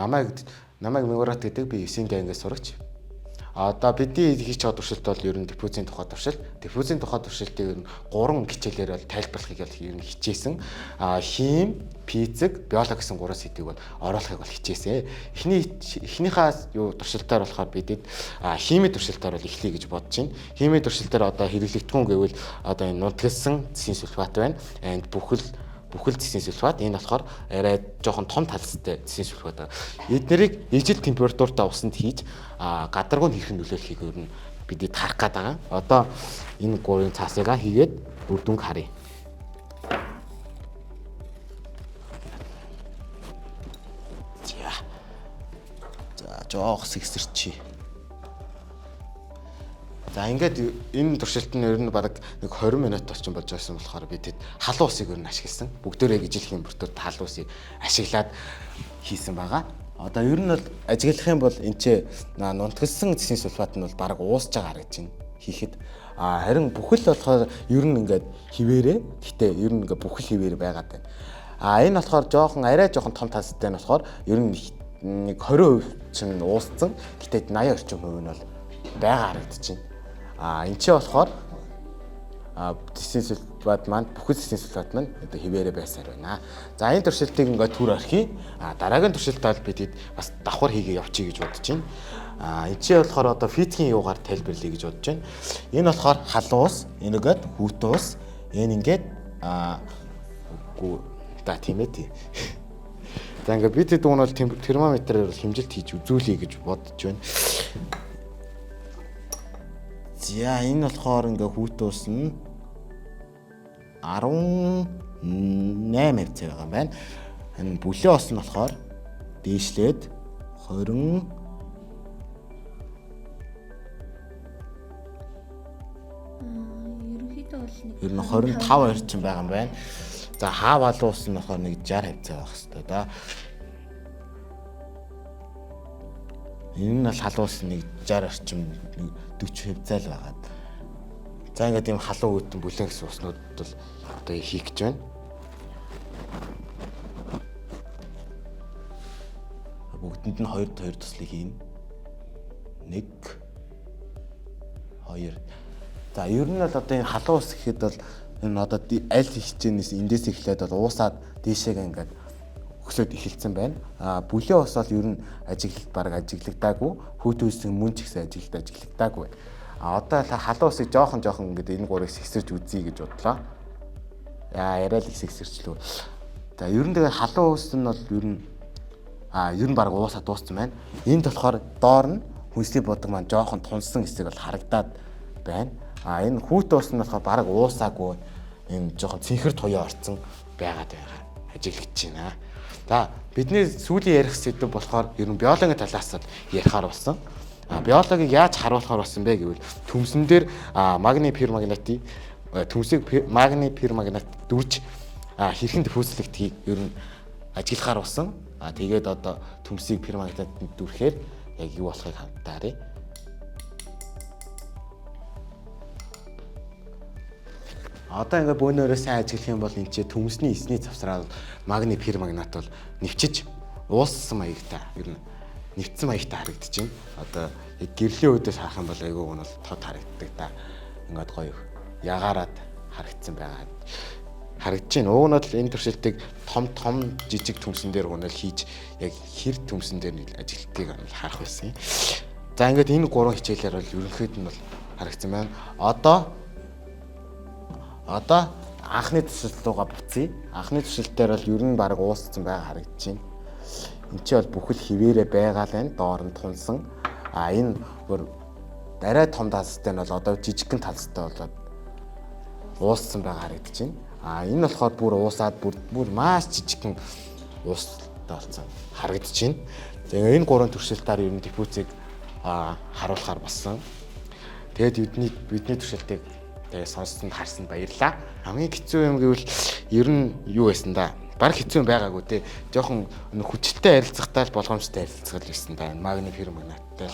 намайг Мегурат гэдэг би 9-нд ангиас сурагч. Одоо бидний хийж байгаа туршилт бол ер нь диффузийн тухай туршилт. Диффузийн тухай туршилтыг ер нь 3 хичээлээр бол тайлбарлахыг бол ер нь хичээсэн. Хим, физик, биологи гэсэн 3 сэдвийг бол оруулахыг бол хичээсэн. Эхнийхээ туршилтаар болохоор бидэд химийн туршилтаар бол эхлэе гэж бодож байна. Химийн туршилтаар одоо хэрэглэгдэхүүн гэвэл одоо энэ нутагсан цэсийн сульфат байна. And бүхэл цэсийн сульфат энэ болохоор арай жоохон том талцтай цэсийн сульфат. Эднэрийг ижил температуртай усанд хийж гадаргуунд хэрхэн нөлөөлөхийг ер нь бидэд харах гээд байгаа. Одоо энэ гурвын цаасыг хийгээд үр дүнг харъя. За жоох сэгсэрчи. За ингээд энэ туршилт нь ер нь бараг нэг 20 минут орчим болж байсан болохоор бидэд халуун усыг ер нь ашигласан. Бүгдээрээ ижил температурт халуун усыг ашиглаад хийсэн байгаа. Одоо ер нь бол ажиглах юм бол энэ ч нунтгалсан цэсийн сульфат нь бол бараг уусж байгаа харагдаж байна хийхэд. Харин бүхэл болохоор ер нь ингээд хിവэрээ. Гэтэ ер нь ингээд бүхэл хിവэр байгаад байна. Энэ болохоор арай жоохон том талцтай нь болохоор ер нь нэг 20% чинь уусцсан. Гэтэ 80 орчим хувь нь бол байгаа харагдаж байна. Энд чи болохоор цэсийн сульфат маань бүхэл цэсийн сульфат маань одоо хിവэрээ байсаар байна. За энэ туршилтыг ингээд түр орхий. Дараагийн туршилтаар бидэд бас давхар хийгээ явчих гэж бодож байна. Энд чи болохоор одоо физикийн юугаар тайлбарлая гэж бодож байна. Энэ болохоор халуун ус, энэгээд хүүтэн ус, энэ ингээд тийм ээ тий. За ингээд бидэд уун бол термометрээр хэмжилт хийж үзүүлэе гэж бодож байна. За энэ болохоор ингээ хүүтэн ус нь 18 цай байгаа юм байна. Энэ бүлээн ус нь болохоор дээшлээд 20 ерөнхийдөө бол ер нь 25 орчим байгаа юм байна. За хаав алуун ус нь болохоор нэг 60 цай байх хэрэгтэй да. Энэ нь бол халуун ус нэг 60 орчим 40% цай л байгаад. За ингээд ийм халуун үүдэн бүлээн гэсэн уснууд бол одоо хийх гэж байна. Бүгдэнд нь 2 туслыг хийн. 1 2. За ер нь бол одоо энэ халуун ус гэхэд бол энэ одоо аль хичээнээс эндээс эхлээд бол уусаад дээшээгээ ингээд өглөөд эхэлсэн байна. Бүлээн ус бол ер нь ажиглагдаагүй. Хүүтэн усийн мөн ч ихсэн ажиглагдаагүй. Одоо халуун усыг жоохон ингээд энэ гурыг сэгсэрч үзье гэж бодлоо. Яриа л их сэгсэрчлөө. За ер нь тэгээ халуун ус нь бол ер нь баг уусаад дууссан байна. Энд болохоор доор нь хүнсний бодог маань жоохон тунсан хэсэг бол харагдаад байна. Энэ хүүтэн ус нь болохоор баг уусаагүй. Энэ жоохон цэнхэр туяа орцсон байгаад байгаа. Ажиглагдаж байна. За бидний сүүлийн ярих сэдв болохоор ер нь биологийн талаас нь ярихаар болсон. Биологийг яаж харуулахаар болсон бэ гэвэл төмсөн дээр магний пермагнетийн төмсийг магний пермагнет дүрж хэрхэн диффузлэгдхийг ер нь ажиглахаар болсон. Тэгээд одоо төмсийг пермагнетад дүрхээр яг юу болохыг хандаарай. Одоо ингээд бөөнөрөө сайн ажиглах юм бол энэ ч төмсний эсний завсраа магний пермагнет бол нэвчиж ууссан маягтай ер нь нэвтсэн маягтай харагдаж байна. Одоо яг гэрлийн үдээс харах юм бол айгүй нь бол тод харагддаг да. Ингээд гоё ягаараад харагдсан байгаа. Харагдаж байна. Уг нь бол энэ туршилтыг том жижиг төмсөн дээр гонол хийж яг хэр төмсөн дээр ажигладгийг харах байсан юм. За ингээд энэ гурван хичээлээр бол ерөнхийд нь бол харагдсан байна. Одоо анхны туршилт руугаа буцъя. Анхны туршилтээр бол ер нь баг уусцсан байгаа харагдаж байна. Энд чи бол бүхэл хിവэрэ байгаа л байна. Доор нь тунсан. Энэ бүр арай том талцтай нь бол одоо жижигхэн талцтай болоод уусцсан байгаа харагдаж байна. Энэ болохоор бүр уусаад бүр маш жижигхэн уустай болсон харагдаж байна. Тэгээ энэ гурван туршилтаар ер нь диффузийг харуулахаар болсон. Тэгээд бидний туршилтыг тэгээ сонссонд харсанд баярлалаа. Хамгийн хэцүү юм гэвэл ер нь юу байсан да? Баг хэцүү байгаагүй те. Жохон хүчтэй харилцахтай л болгоомжтой харилцах л байсан да. Магний пермагнеттай.